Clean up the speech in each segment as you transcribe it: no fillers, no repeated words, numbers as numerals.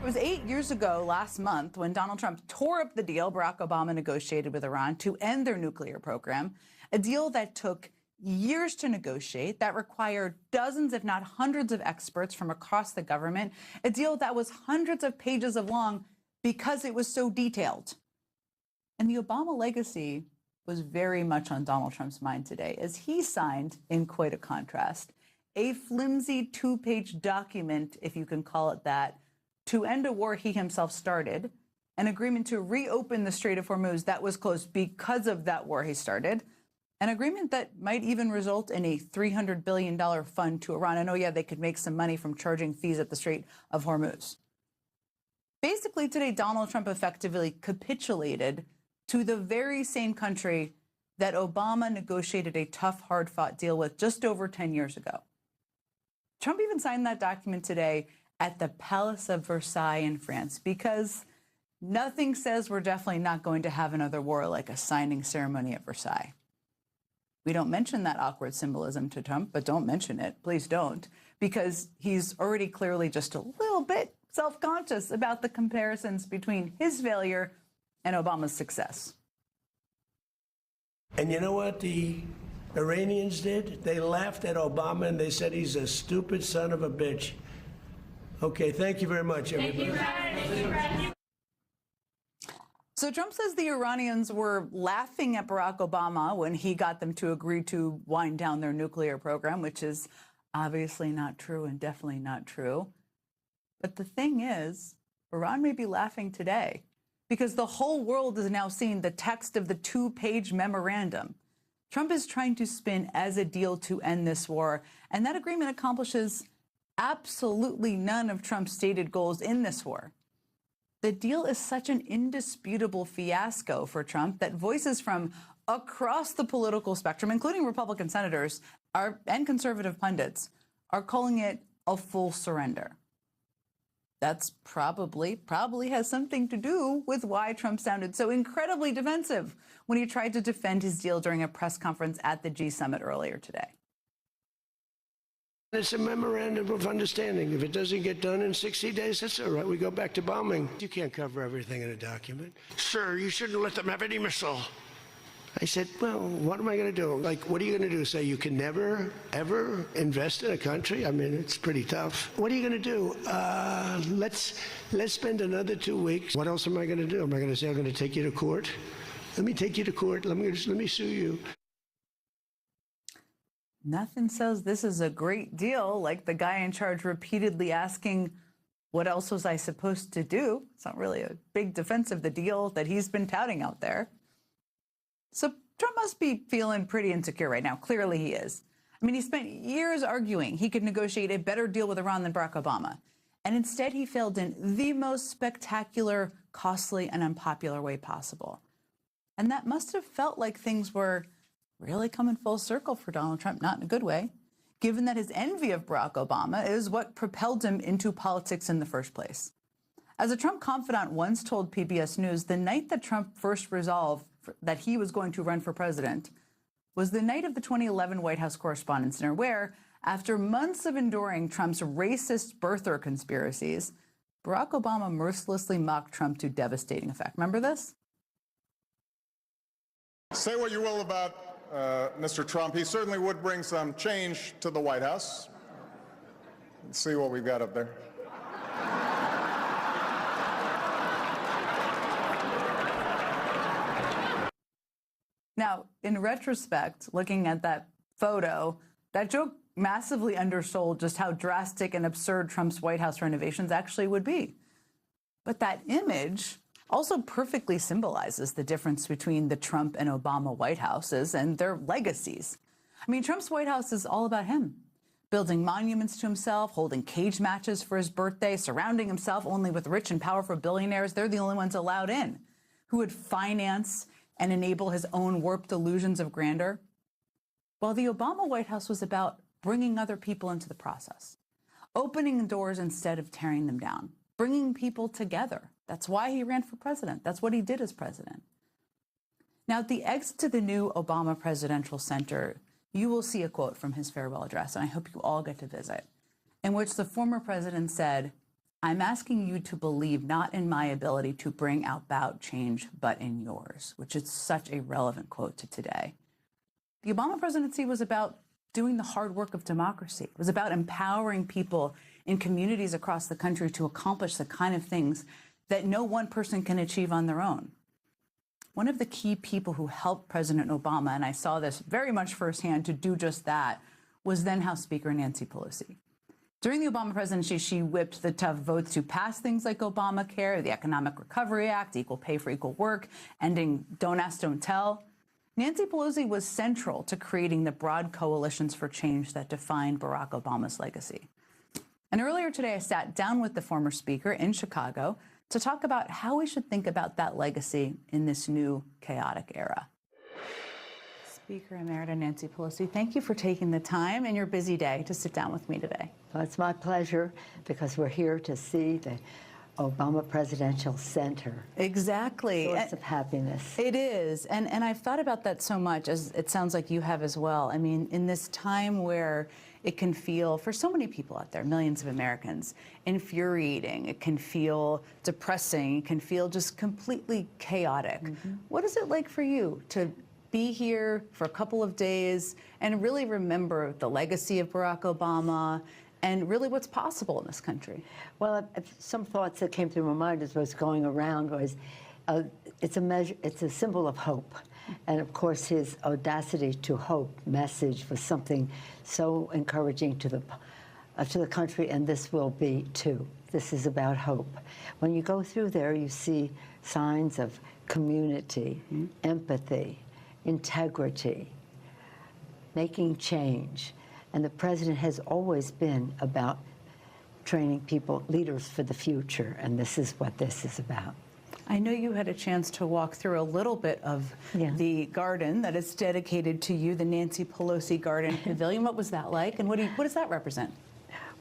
was 8 years ago last month when Donald Trump tore up the deal Barack Obama negotiated with Iran to end their nuclear program, a deal that took years to negotiate, that required dozens, if not hundreds of experts from across the government, a deal that was hundreds of pages long because it was so detailed. And the Obama legacy was very much on Donald Trump's mind today as he signed, in quite a contrast, a flimsy two-page document, if you can call it that, to end a war he himself started, an agreement to reopen the Strait of Hormuz that was closed because of that war he started, an agreement that might even result in a $300 billion fund to Iran. And they could make some money from charging fees at the Strait of Hormuz. Basically, today, Donald Trump effectively capitulated to the very same country that Obama negotiated a tough, hard-fought deal with just over 10 years ago. Trump even signed that document today at the Palace of Versailles in France, because nothing says we're definitely not going to have another war like a signing ceremony at Versailles. We don't mention that awkward symbolism to Trump, but don't mention it. Please don't, because he's already clearly just a little bit self-conscious about the comparisons between his failure and Obama's success. And you know what the Iranians did? They laughed at Obama and they said he's a stupid son of a bitch. Okay, thank you very much, everybody. Thank you. So Trump says the Iranians were laughing at Barack Obama when he got them to agree to wind down their nuclear program, which is obviously not true and definitely not true. But the thing is, Iran may be laughing today because the whole world is now seeing the text of the two-page memorandum Trump is trying to spin as a deal to end this war. And that agreement accomplishes absolutely none of Trump's stated goals in this war. The deal is such an indisputable fiasco for Trump that voices from across the political spectrum, including Republican senators and conservative pundits, are calling it a full surrender. That's probably has something to do with why Trump sounded so incredibly defensive when he tried to defend his deal during a press conference at the G Summit earlier today. It's a memorandum of understanding. If it doesn't get done in 60 days, that's all right. We go back to bombing. You can't cover everything in a document. Sir, you shouldn't let them have any missile. I said, well, what am I going to do? Like, what are you going to do? Say you can never, ever invest in a country? I mean, it's pretty tough. What are you going to do? Let's spend another 2 weeks. What else am I going to do? Am I going to say I'm going to take you to court? Let me take you to court. Let me sue you. Nothing says this is a great deal like the guy in charge repeatedly asking, what else was I supposed to do? It's not really a big defense of the deal that he's been touting out there. So Trump must be feeling pretty insecure right now. Clearly he is. I mean, he spent years arguing he could negotiate a better deal with Iran than Barack Obama. And instead he failed in the most spectacular, costly, and unpopular way possible. And that must have felt like things were really coming full circle for Donald Trump, not in a good way, given that his envy of Barack Obama is what propelled him into politics in the first place. As a Trump confidant once told PBS News, the night that Trump first resolved that he was going to run for president was the night of the 2011 White House Correspondents' Dinner, where, after months of enduring Trump's racist birther conspiracies, Barack Obama mercilessly mocked Trump to devastating effect. Remember this? Say what you will about Mr. Trump. He certainly would bring some change to the White House. Let's see what we've got up there. Now, in retrospect, looking at that photo, that joke massively undersold just how drastic and absurd Trump's White House renovations actually would be. But that image also perfectly symbolizes the difference between the Trump and Obama White Houses and their legacies. I mean, Trump's White House is all about him, building monuments to himself, holding cage matches for his birthday, surrounding himself only with rich and powerful billionaires. They're the only ones allowed in, who would finance and enable his own warped illusions of grandeur. While the Obama White House was about bringing other people into the process, opening doors instead of tearing them down, bringing people together. That's why he ran for president. That's what he did as president. Now, at the exit to the new Obama Presidential Center, you will see a quote from his farewell address, and I hope you all get to visit, in which the former president said, I'm asking you to believe not in my ability to bring about change, but in yours, which is such a relevant quote to today. The Obama presidency was about doing the hard work of democracy. It was about empowering people in communities across the country to accomplish the kind of things that no one person can achieve on their own. One of the key people who helped President Obama, and I saw this very much firsthand, to do just that, was then House Speaker Nancy Pelosi. During the Obama presidency, she whipped the tough votes to pass things like Obamacare, the Economic Recovery Act, equal pay for equal work, ending Don't Ask, Don't Tell. Nancy Pelosi was central to creating the broad coalitions for change that defined Barack Obama's legacy. And earlier today, I sat down with the former speaker in Chicago to talk about how we should think about that legacy in this new chaotic era. Speaker Emerita Nancy Pelosi, thank you for taking the time in your busy day to sit down with me today. Well, it's my pleasure, because we're here to see the Obama Presidential Center. Exactly. Source of happiness. It is. And I've thought about that so much, as it sounds like you have as well. I mean, in this time where it can feel, for so many people out there, millions of Americans, infuriating, it can feel depressing, it can feel just completely chaotic. What is it like for you to be here for a couple of days and really remember the legacy of Barack Obama and really what's possible in this country? Well, some thoughts that came through my mind as I was going around was, it's a symbol of hope. And of course, his audacity to hope message was something so encouraging to the country, and this will be too. This is about hope. When you go through there, you see signs of community, empathy, integrity, making change. And the president has always been about training people, leaders for the future, and this is what this is about. I know you had a chance to walk through a little bit of the garden that is dedicated to you, the Nancy Pelosi Garden Pavilion. What was that like, and what does that represent?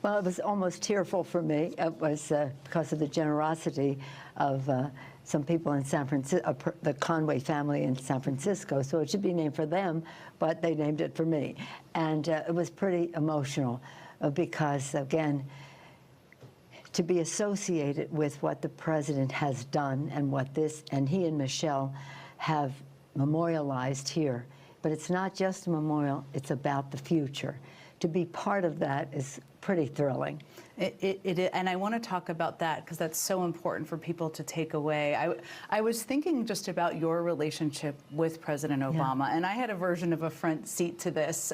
Well, it was almost tearful for me. It was because of the generosity of some people in San Francisco, the Conway family in San Francisco. So it should be named for them, but they named it for me. And it was pretty emotional because, again, to be associated with what the president has done and what and he and Michelle have memorialized here. But it's not just a memorial, it's about the future. To be part of that is pretty thrilling. And I want to talk about that because that's so important for people to take away. I was thinking just about your relationship with President Obama, and I had a version of a front seat to this.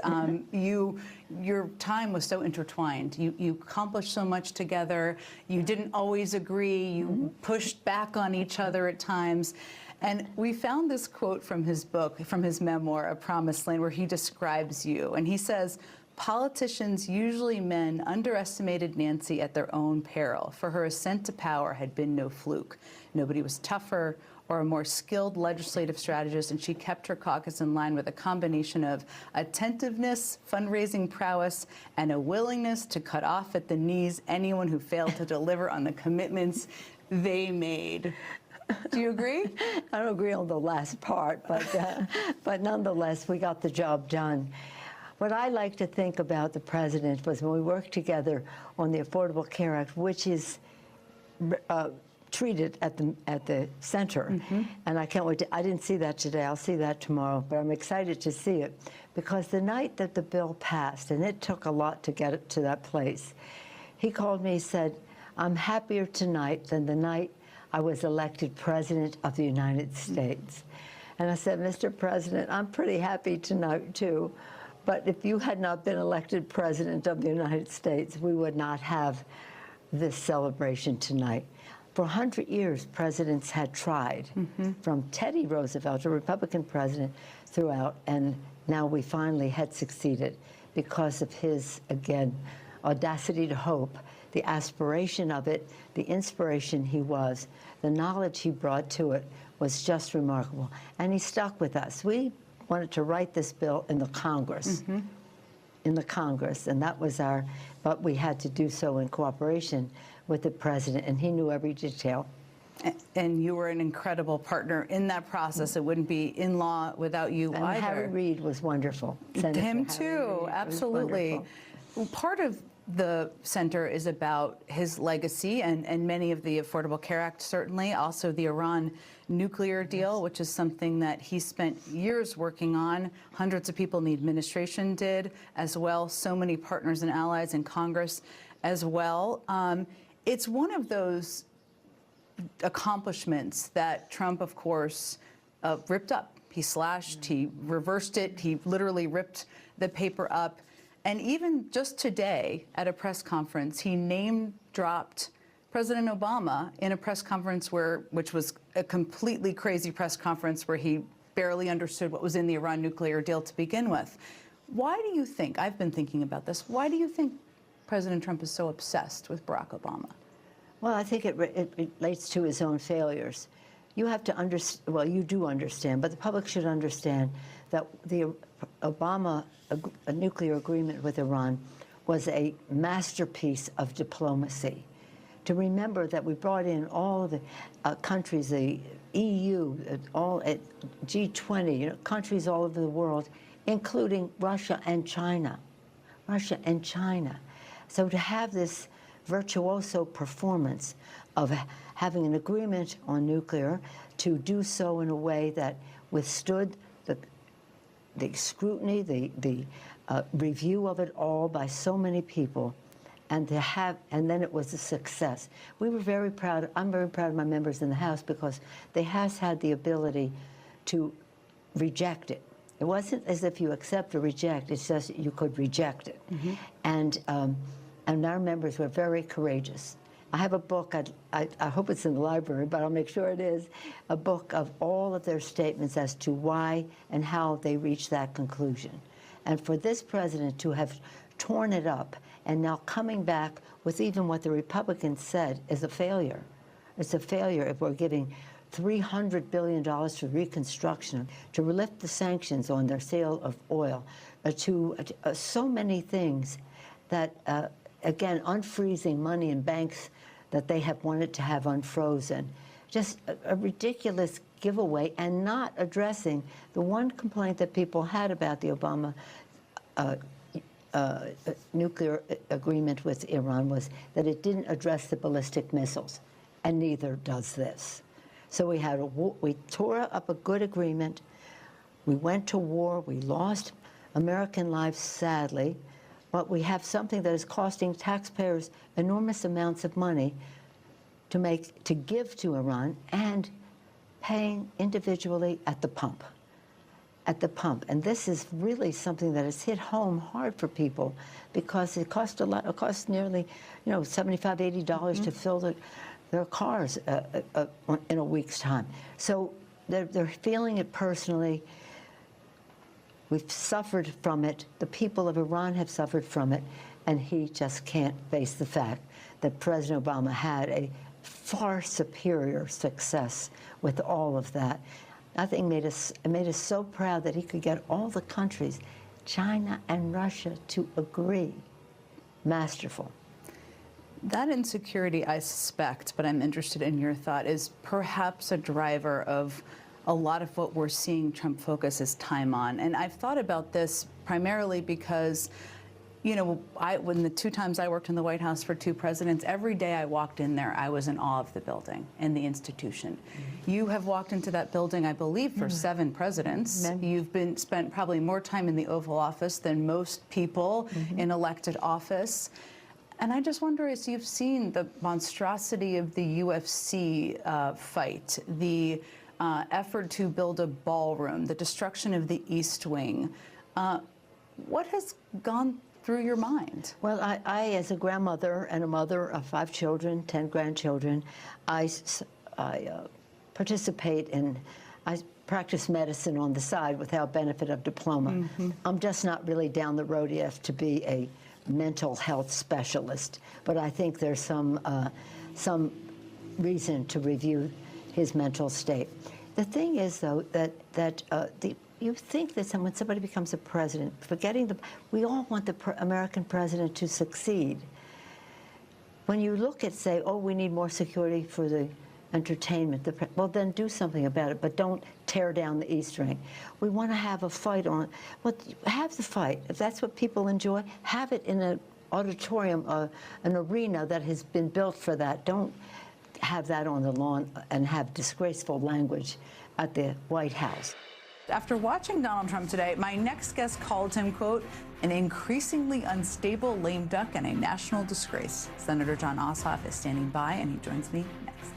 Your time was so intertwined. You accomplished so much together. You didn't always agree. You pushed back on each other at times. And we found this quote from his book, from his memoir, A Promised Land, where he describes you. And he says, "Politicians, usually men, underestimated Nancy at their own peril, for her ascent to power had been no fluke. Nobody was tougher or a more skilled legislative strategist, and she kept her caucus in line with a combination of attentiveness, fundraising prowess, and a willingness to cut off at the knees anyone who failed to deliver on the commitments they made." Do you agree? I don't agree on the last part, but nonetheless, we got the job done. What I like to think about the president was when we worked together on the Affordable Care Act, which is treated at the center. And I can't wait I didn't see that today. I'll see that tomorrow, but I'm excited to see it because the night that the bill passed, and it took a lot to get it to that place, he called me and said, "I'm happier tonight than the night I was elected President of the United States." And I said, "Mr. President, I'm pretty happy tonight too. But if you had not been elected President of the United States, we would not have this celebration tonight." For 100 years, presidents had tried, from Teddy Roosevelt, a Republican president, throughout, and now we finally had succeeded because of his, again, audacity to hope, the aspiration of it, the inspiration he was, the knowledge he brought to it was just remarkable. And he stuck with us. We wanted to write this bill in the Congress, and that was but we had to do so in cooperation with the president, and he knew every detail. And you were an incredible partner in that process. It wouldn't be in law without you and either. Harry Reid was wonderful. Senator Him Harry too, Reid absolutely. was Part of the center is about his legacy and many of the Affordable Care Act, certainly, also the Iran nuclear deal, which is something that he spent years working on. Hundreds of people in the administration did as well, so many partners and allies in Congress as well. It's one of those accomplishments that Trump, of course, ripped up. He slashed, he reversed it, he literally ripped the paper up. And even just today at a press conference, he name-dropped President Obama in a press conference which was a completely crazy press conference where he barely understood what was in the Iran nuclear deal to begin with. Why do you think, I've been thinking about this, why do you think President Trump is so obsessed with Barack Obama? Well, I think it relates to his own failures. You have to understand, well, you do understand, but the public should understand that the Obama nuclear agreement with Iran was a masterpiece of diplomacy. To remember that we brought in all of the countries, the EU, all at G20, countries all over the world, including Russia and China. Russia and China. So to have this virtuoso performance of having an agreement on nuclear, to do so in a way that withstood the scrutiny, the review of it all by so many people, and then it was a success. We were very proud. I'm very proud of my members in the House because they has had the ability to reject it. It wasn't as if you accept or reject. It's just you could reject it. Mm-hmm. And our members were very courageous. I have a book, I hope it's in the library, but I'll make sure it is, a book of all of their statements as to why and how they reached that conclusion. And for this president to have torn it up and now coming back with even what the Republicans said is a failure. It's a failure if we're giving $300 billion to reconstruction, to lift the sanctions on their sale of oil, to so many things that, again, unfreezing money in banks that they have wanted to have unfrozen. Just a ridiculous giveaway, and not addressing the one complaint that people had about the Obama nuclear agreement with Iran was that it didn't address the ballistic missiles, and neither does this. So we tore up a good agreement. We went to war. We lost American lives, sadly. But we have something that is costing taxpayers enormous amounts of money to give to Iran, and paying individually at the pump. At the pump. And this is really something that has hit home hard for people because it costs a lot. It costs nearly, $75, $80 to fill their cars in a week's time. So they're feeling it personally. We've suffered from it. The people of Iran have suffered from it. And he just can't face the fact that President Obama had a far superior success with all of that. I think it made us so proud that he could get all the countries, China and Russia, to agree. Masterful. That insecurity, I suspect, but I'm interested in your thought, is perhaps a driver of a lot of what we're seeing Trump focus his time on. And I've thought about this primarily because, when the 2 times I worked in the White House for 2 presidents, every day I walked in there, I was in awe of the building and the institution. Mm-hmm. You have walked into that building, I believe, for 7 presidents. Mm-hmm. You've spent probably more time in the Oval Office than most people in elected office. And I just wonder, as you've seen the monstrosity of the UFC fight, the effort to build a ballroom, the destruction of the East Wing, what has gone through your mind? Well, I as a grandmother and a mother of 5 children, 10 grandchildren, I participate in, I practice medicine on the side without benefit of diploma. Mm-hmm. I'm just not really down the road yet to be a mental health specialist, but I think there's some reason to review his mental state. The thing is, though, that you think that when somebody becomes a president, we all want the American president to succeed. When you look at, say, oh, we need more security for the entertainment, well, then do something about it, but don't tear down the East Wing. We want to have a fight on, well, have the fight. If that's what people enjoy, have it in an auditorium, an arena that has been built for that. Don't have that on the lawn and have disgraceful language at the White House. After watching Donald Trump today, my next guest called him, quote, an increasingly unstable lame duck and a national disgrace. Senator Jon Ossoff is standing by, and he joins me next.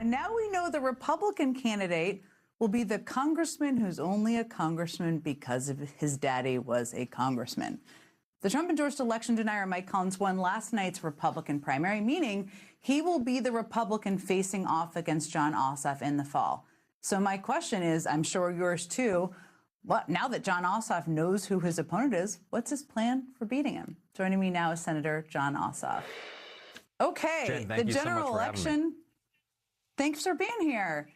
And now we know the Republican candidate will be the congressman who's only a congressman because of his daddy was a congressman. The Trump-endorsed election denier Mike Collins won last night's Republican primary, meaning he will be the Republican facing off against Jon Ossoff in the fall. So my question is, I'm sure yours too, now that Jon Ossoff knows who his opponent is, what's his plan for beating him? Joining me now is Senator Jon Ossoff. Okay, Jen, thank the you so general much for having me. election. Thanks for being here.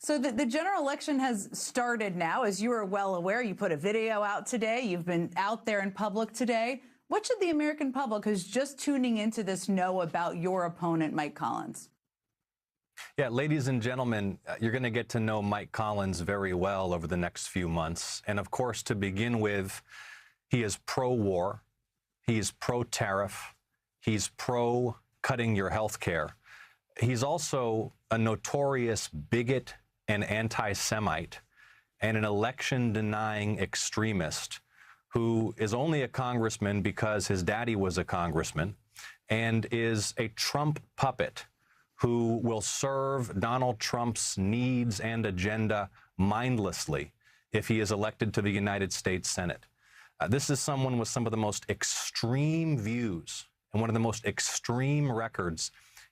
So the general election has started now. As you are well aware, you put a video out today. You've been out there in public today. What should the American public who's just tuning into this know about your opponent, Mike Collins? Yeah, ladies and gentlemen, you're going to get to know Mike Collins very well over the next few months. And of course, to begin with, he is pro-war. He's pro-tariff. He's pro-cutting your health care. He's also a notorious bigot and anti-Semite and an election-denying extremist who is only a congressman because his daddy was a congressman and is a Trump puppet who will serve Donald Trump's needs and agenda mindlessly if he is elected to the United States Senate. This is someone with some of the most extreme views and one of the most extreme records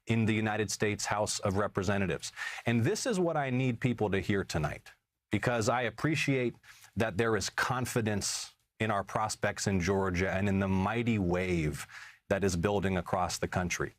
in the United States House of Representatives. And this is what I need people to hear tonight, because I appreciate that there is confidence in our prospects in Georgia and in the mighty wave that is building across the country.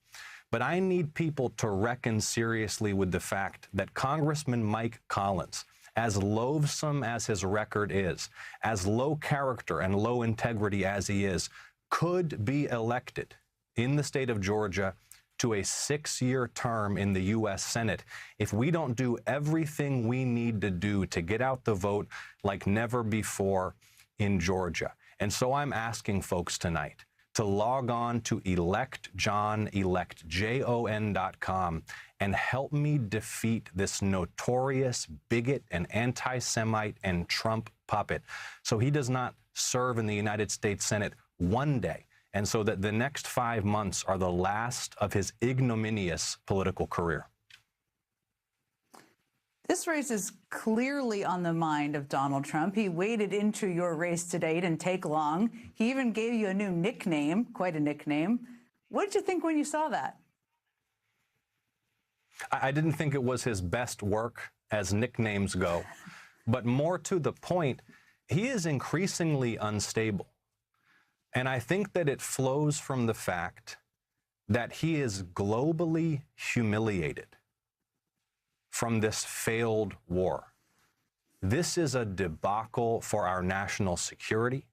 But I need people to reckon seriously with the fact that Congressman Mike Collins, as loathsome as his record is, as low character and low integrity as he is, could be elected in the state of Georgia to a 6-year term in the U.S. Senate if we don't do everything we need to do to get out the vote like never before in Georgia. And so I'm asking folks tonight to log on to electjon.com and help me defeat this notorious bigot and anti-Semite and Trump puppet so he does not serve in the United States Senate one day, and so that the next 5 months are the last of his ignominious political career. This race is clearly on the mind of Donald Trump. He waded into your race today. It didn't take long. He even gave you a new nickname, quite a nickname. What did you think when you saw that? I didn't think it was his best work as nicknames go, but more to the point, he is increasingly unstable. And I think that it flows from the fact that he is globally humiliated from this failed war. This is a debacle for our national security.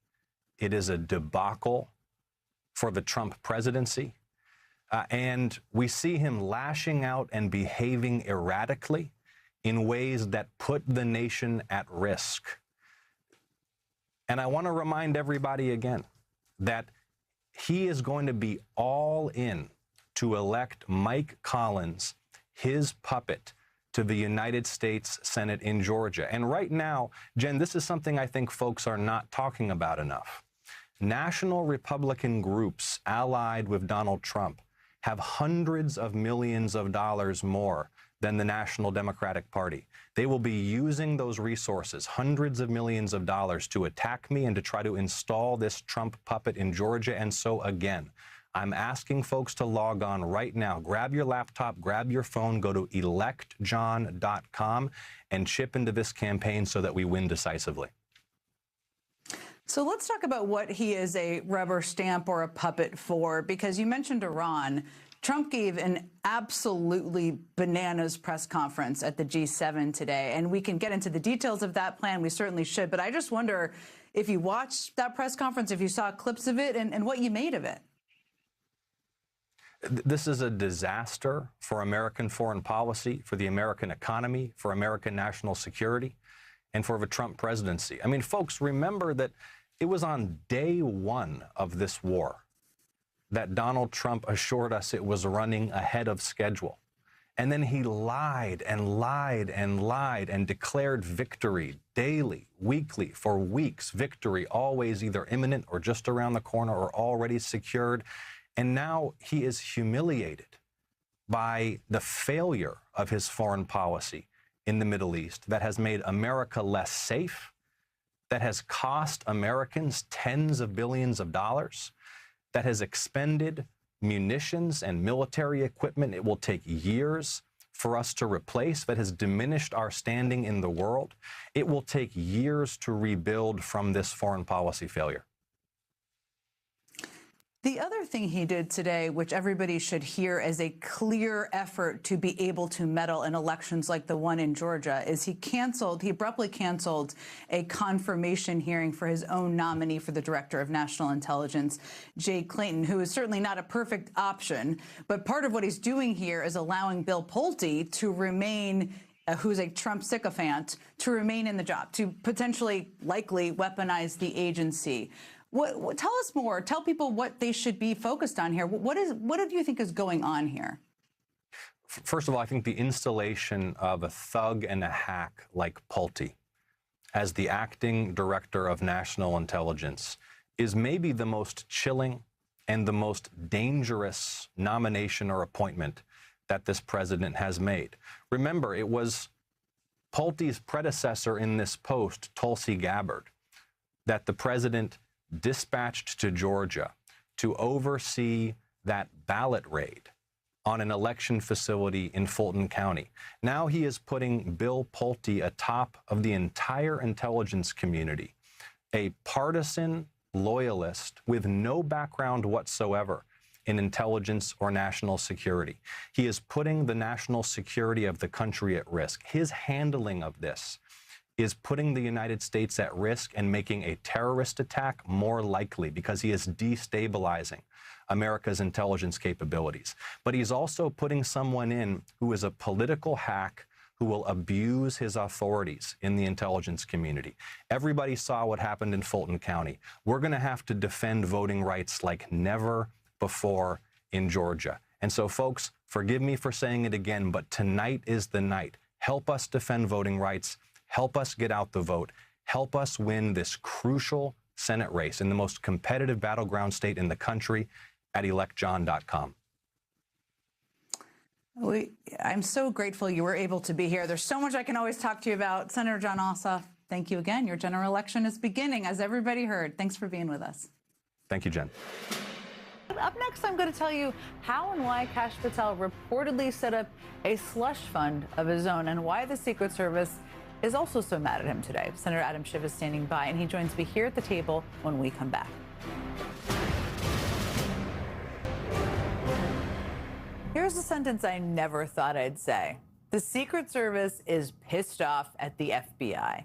It is a debacle for the Trump presidency. And we see him lashing out and behaving erratically in ways that put the nation at risk. And I want to remind everybody again that he is going to be all in to elect Mike Collins, his puppet, to the United States Senate in Georgia. And right now, Jen, this is something I think folks are not talking about enough. National Republican groups allied with Donald Trump have hundreds of millions of dollars more than the National Democratic Party. They will be using those resources, hundreds of millions of dollars, to attack me and to try to install this Trump puppet in Georgia. And so again, I'm asking folks to log on right now. Grab your laptop, grab your phone, go to electjon.com and chip into this campaign so that we win decisively. So let's talk about what he is a rubber stamp or a puppet for, because you mentioned Iran. Trump gave an absolutely bananas press conference at the G7 today, and we can get into the details of that plan. We certainly should. But I just wonder if you watched that press conference, if you saw clips of it, and what you made of it. This is a disaster for American foreign policy, for the American economy, for American national security. and for the Trump presidency. I mean, folks, remember that it was on day one of this war that Donald Trump assured us it was running ahead of schedule. And then he lied and lied and lied and declared victory daily, weekly, for weeks. Victory always either imminent or just around the corner or already secured. And now he is humiliated by the failure of his foreign policy in the Middle East that has made America less safe, that has cost Americans tens of billions of dollars, that has expended munitions and military equipment it will take years for us to replace, that has diminished our standing in the world. It will take years to rebuild from this foreign policy failure. The other thing he did today, which everybody should hear as a clear effort to be able to meddle in elections like the one in Georgia, is he abruptly canceled a confirmation hearing for his own nominee for the Director of National Intelligence, Jay Clayton, who is certainly not a perfect option. But part of what he's doing here is allowing Bill Pulte to remain who's a Trump sycophant, to remain in the job, to potentially, likely weaponize the agency. Tell us more. Tell people what they should be focused on here. What do you think is going on here? First of all, I think the installation of a thug and a hack like Pulte as the acting director of national intelligence is maybe the most chilling and the most dangerous nomination or appointment that this president has made. Remember, it was Pulte's predecessor in this post, Tulsi Gabbard, that the president dispatched to Georgia to oversee that ballot raid on an election facility in Fulton County. Now he is putting Bill Pulte atop of the entire intelligence community, a partisan loyalist with no background whatsoever in intelligence or national security. He is putting the national security of the country at risk. His handling of this is putting the United States at risk and making a terrorist attack more likely because he is destabilizing America's intelligence capabilities. But he's also putting someone in who is a political hack who will abuse his authorities in the intelligence community. Everybody saw what happened in Fulton County. We're going to have to defend voting rights like never before in Georgia. And so, folks, forgive me for saying it again, but tonight is the night. Help us defend voting rights. Help us get out the vote. Help us win this crucial Senate race in the most competitive battleground state in the country at electjohn.com. I'm so grateful you were able to be here. There's so much I can always talk to you about. Senator John Ossoff, thank you again. Your general election is beginning, as everybody heard. Thanks for being with us. Thank you, Jen. Up next, I'm going to tell you how and why Kash Patel reportedly set up a slush fund of his own and why the Secret Service is also so mad at him today. Senator Adam Schiff is standing by, and he joins me here at the table when we come back. Here's a sentence I never thought I'd say. The Secret Service is pissed off at the FBI.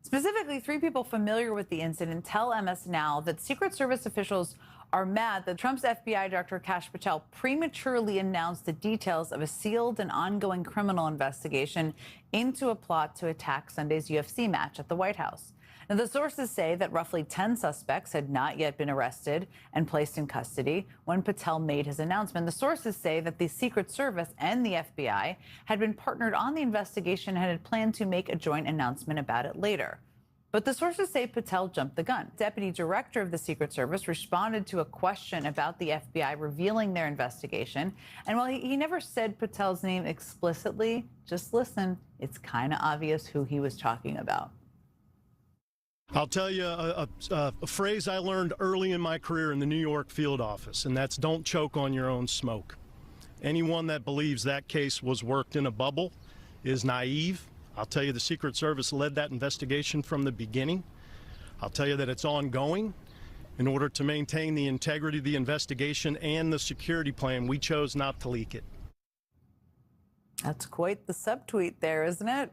Specifically, 3 people familiar with the incident tell MS Now that Secret Service officials are mad that Trump's FBI Director Kash Patel prematurely announced the details of a sealed and ongoing criminal investigation into a plot to attack Sunday's UFC match at the White House. Now, the sources say that roughly 10 suspects had not yet been arrested and placed in custody when Patel made his announcement. The sources say that the Secret Service and the FBI had been partnered on the investigation and had planned to make a joint announcement about it later. But the sources say Patel jumped the gun. Deputy Director of the Secret Service responded to a question about the FBI revealing their investigation. And while he never said Patel's name explicitly, just listen, it's kind of obvious who he was talking about. I'll tell you a phrase I learned early in my career in the New York field office, and that's don't choke on your own smoke. Anyone that believes that case was worked in a bubble is naive. I'll tell you the Secret Service led that investigation from the beginning. I'll tell you that it's ongoing. In order to maintain the integrity of the investigation and the security plan, we chose not to leak it. That's quite the subtweet there, isn't it?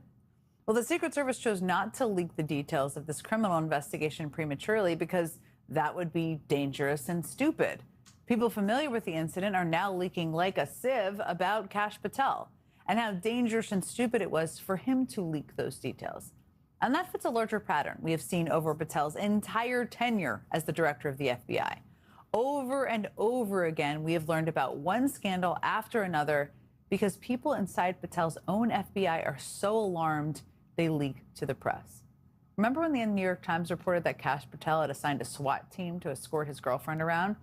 Well, the Secret Service chose not to leak the details of this criminal investigation prematurely because that would be dangerous and stupid. People familiar with the incident are now leaking like a sieve about Kash Patel and how dangerous and stupid it was for him to leak those details. And that fits a larger pattern we have seen over Patel's entire tenure as the director of the FBI. Over and over again, we have learned about one scandal after another because people inside Patel's own FBI are so alarmed they leak to the press. Remember when the New York Times reported that Kash Patel had assigned a SWAT team to escort his girlfriend around?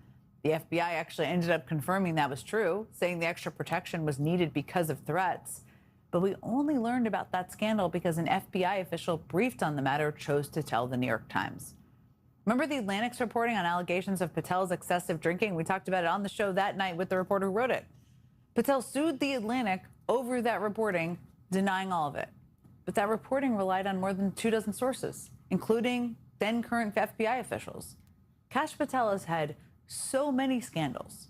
The FBI actually ended up confirming that was true, saying the extra protection was needed because of threats. But we only learned about that scandal because an FBI official briefed on the matter chose to tell the New York Times. Remember the Atlantic's reporting on allegations of Patel's excessive drinking? We talked about it on the show that night with the reporter who wrote it. Patel sued the Atlantic over that reporting, denying all of it. But that reporting relied on more than 24 sources, including then current FBI officials. Kash Patel has had so many scandals.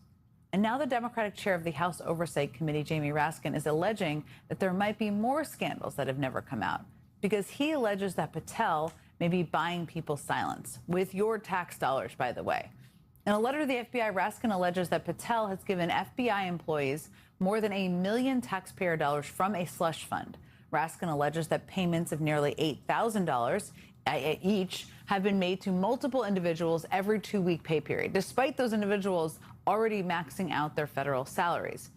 And now the Democratic chair of the House Oversight Committee, Jamie Raskin, is alleging that there might be more scandals that have never come out because he alleges that Patel may be buying people's silence with your tax dollars, by the way. In a letter to the FBI, Raskin alleges that Patel has given FBI employees more than $1 million taxpayer dollars from a slush fund. Raskin alleges that payments of nearly $8,000 each have been made to multiple individuals every 2-week pay period, despite those individuals already maxing out their federal salaries.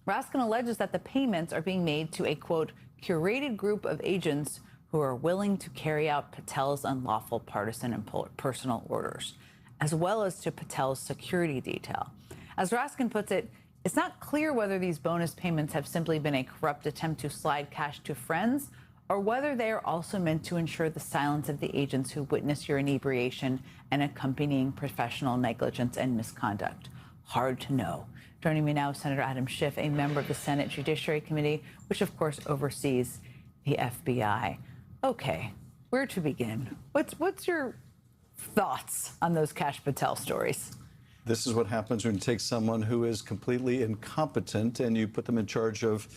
Raskin alleges that the payments are being made to a, quote, curated group of agents who are willing to carry out Patel's unlawful partisan and personal orders, as well as to Patel's security detail. As Raskin puts it, it's not clear whether these bonus payments have simply been a corrupt attempt to slide cash to friends or whether they are also meant to ensure the silence of the agents who witness your inebriation and accompanying professional negligence and misconduct. Hard to know. Joining me now is Senator Adam Schiff, a member of the Senate Judiciary Committee, which of course oversees the FBI. Okay, where to begin? What's your thoughts on those Kash Patel stories? This is what happens when you take someone who is completely incompetent and you put them in charge of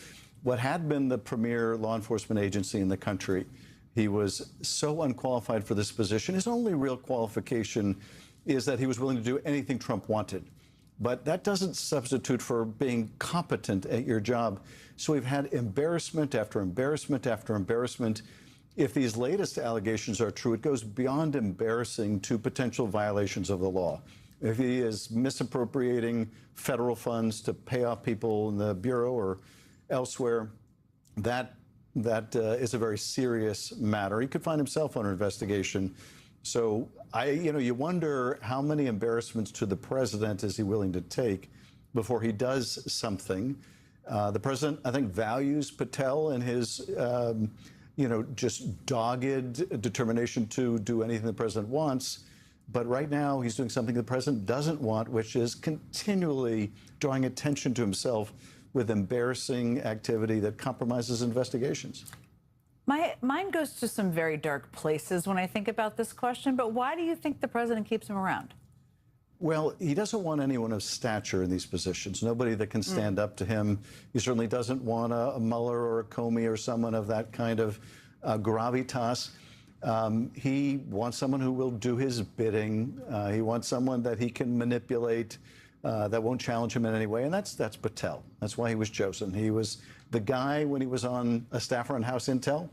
what had been the premier law enforcement agency in the country. He was so unqualified for this position. His only real qualification is that he was willing to do anything Trump wanted. But that doesn't substitute for being competent at your job. So we've had embarrassment after embarrassment after embarrassment. If these latest allegations are true, it goes beyond embarrassing to potential violations of the law. If he is misappropriating federal funds to pay off people in the Bureau or elsewhere, that is a very serious matter. He could find himself under investigation. So you wonder how many embarrassments to the president is he willing to take before he does something. The president, I think, values Patel and his, just dogged determination to do anything the president wants. But right now, he's doing something the president doesn't want, which is continually drawing attention to himself with embarrassing activity that compromises investigations. My mind goes to some very dark places when I think about this question, but why do you think the president keeps him around? Well, he doesn't want anyone of stature in these positions, nobody that can stand up to him. He certainly doesn't want a Mueller or a Comey or someone of that kind of gravitas. He wants someone who will do his bidding. He wants someone that he can manipulate, that won't challenge him in any way. And that's Patel. That's why he was chosen. He was the guy when he was on a staffer on House Intel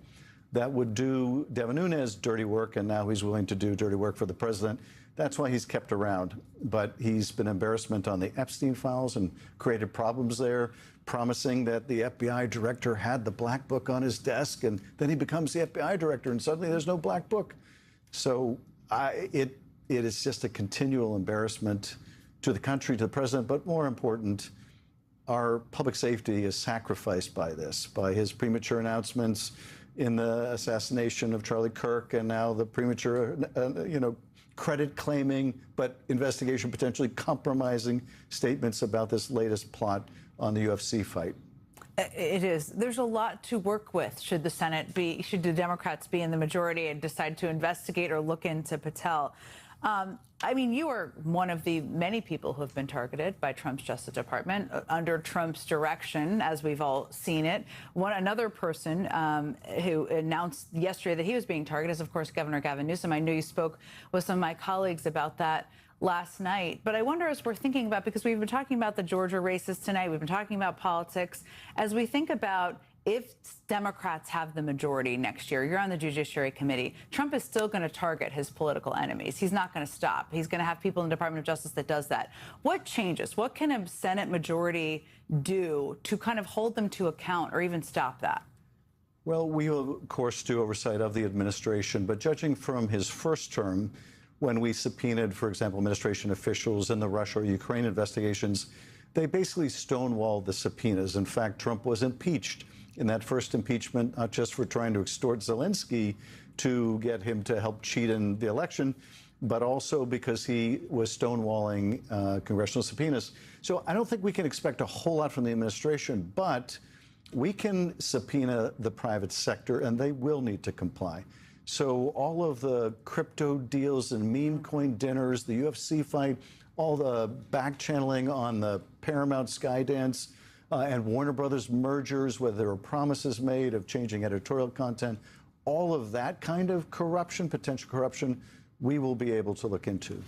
that would do Devin Nunes' dirty work, and now he's willing to do dirty work for the president. That's why he's kept around. But he's been embarrassment on the Epstein files and created problems there, promising that the FBI director had the black book on his desk, and then he becomes the FBI director, and suddenly there's no black book. So it is just a continual embarrassment to the country, to the president, but more important, our public safety is sacrificed by this, by his premature announcements in the assassination of Charlie Kirk, and now the premature, credit claiming, but investigation potentially compromising statements about this latest plot on the UFC fight. It is. There's a lot to work with. Should the Democrats be in the majority and decide to investigate or look into Patel? You are one of the many people who have been targeted by Trump's Justice Department under Trump's direction, as we've all seen it. Another person who announced yesterday that he was being targeted is, of course, Governor Gavin Newsom. I know you spoke with some of my colleagues about that last night. But I wonder, as we're thinking about, because we've been talking about the Georgia races tonight, we've been talking about politics, as we think about if Democrats have the majority next year, you're on the Judiciary Committee, Trump is still going to target his political enemies. He's not going to stop. He's going to have people in the Department of Justice that does that. What changes? What can a Senate majority do to kind of hold them to account or even stop that? Well, we will, of course, do oversight of the administration, but judging from his first term, when we subpoenaed, for example, administration officials in the Russia or Ukraine investigations, they basically stonewalled the subpoenas. In fact, Trump was impeached in that first impeachment, not just for trying to extort Zelensky to get him to help cheat in the election, but also because he was stonewalling congressional subpoenas. So I don't think we can expect a whole lot from the administration, but we can subpoena the private sector, and they will need to comply. So all of the crypto deals and meme coin dinners, the UFC fight, all the back channeling on the Paramount Skydance and Warner Brothers mergers, where there were promises made of changing editorial content, all of that kind of corruption, potential corruption, we will be able to look into.